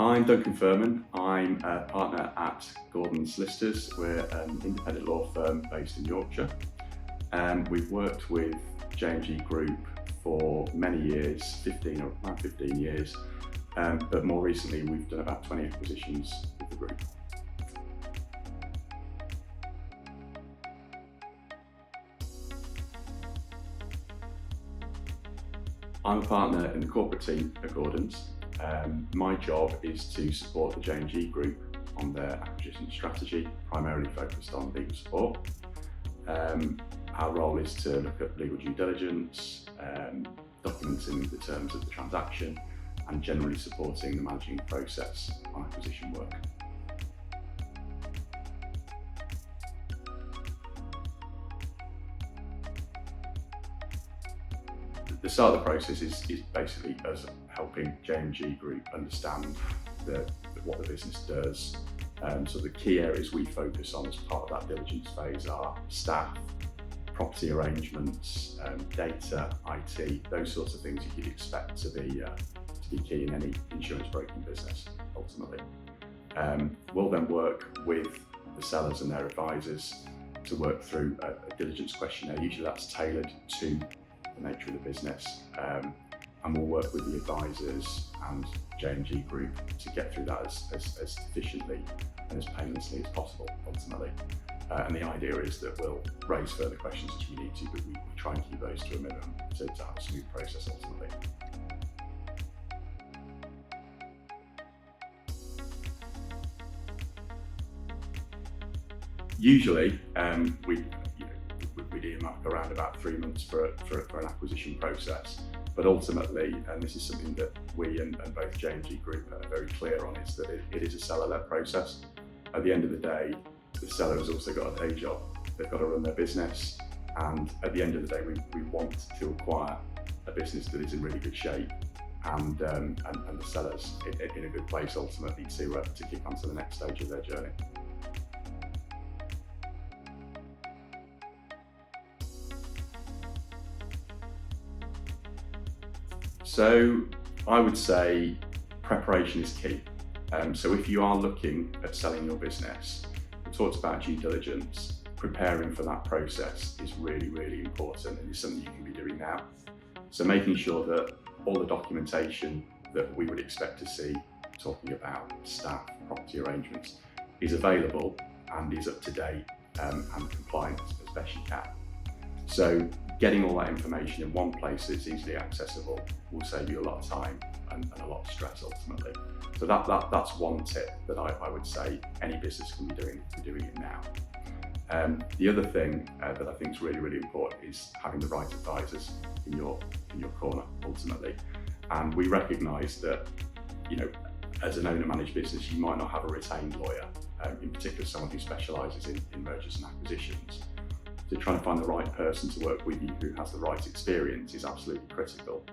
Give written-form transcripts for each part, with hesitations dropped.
I'm Duncan Firman. I'm a partner at Gordon's Solicitors. We're an independent law firm based in Yorkshire. We've worked with JMG Group for many years, around 15 years, but more recently we've done about 20 acquisitions with the group. I'm a partner in the corporate team at Gordon's. My job is to support the JMG Group on their acquisition strategy, primarily focused on legal support. Our role is to look at legal due diligence, documenting the terms of the transaction, and generally supporting the managing process on acquisition work. The start of the process is basically us helping JMG Group understand what the business does. So the key areas we focus on as part of that diligence phase are staff, property arrangements, data, IT, those sorts of things you'd expect to be key in any insurance broking business, ultimately. We'll then work with the sellers and their advisors to work through a diligence questionnaire. Usually that's tailored to the nature of the business, and we'll work with the advisors and JMG Group to get through that as efficiently and as painlessly as possible, ultimately. And the idea is that we'll raise further questions as we need to, but we try and keep those to a minimum to have a smooth process, ultimately. Usually, we'd earmark around about 3 months for an acquisition process. But ultimately, and this is something that we and both JMG Group are very clear on, is that it is a seller-led process. At the end of the day, the seller has also got a day job. They've got to run their business, and at the end of the day, we want to acquire a business that is in really good shape, and the seller's in a good place ultimately to kick on to the next stage of their journey. So I would say preparation is key. So if you are looking at selling your business, we talked about due diligence. Preparing for that process is really, really important, and it's something you can be doing now. So making sure that all the documentation that we would expect to see, talking about staff, property arrangements, is available and is up to date and compliant as best you can. So getting all that information in one place that's easily accessible will save you a lot of time and a lot of stress, ultimately. So that's one tip that I would say any business can be doing it now. The other thing that I think is really, really important is having the right advisors in your corner, ultimately. And we recognise that, as an owner-managed business, you might not have a retained lawyer, in particular someone who specialises in mergers and acquisitions. So trying to find the right person to work with you who has the right experience is absolutely critical.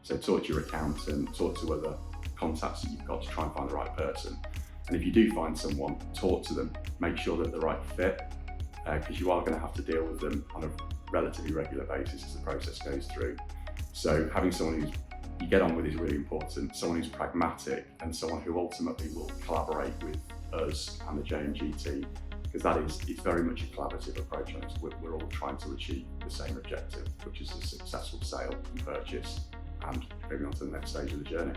So talk to your accountant, talk to other contacts that you've got to try and find the right person. And if you do find someone, talk to them, make sure they're the right fit, because you are going to have to deal with them on a relatively regular basis as the process goes through. So having someone who you get on with is really important, someone who's pragmatic and someone who ultimately will collaborate with us and the JMG team, because it's very much a collaborative approach on it. We're all trying to achieve the same objective, which is a successful sale and purchase and moving on to the next stage of the journey.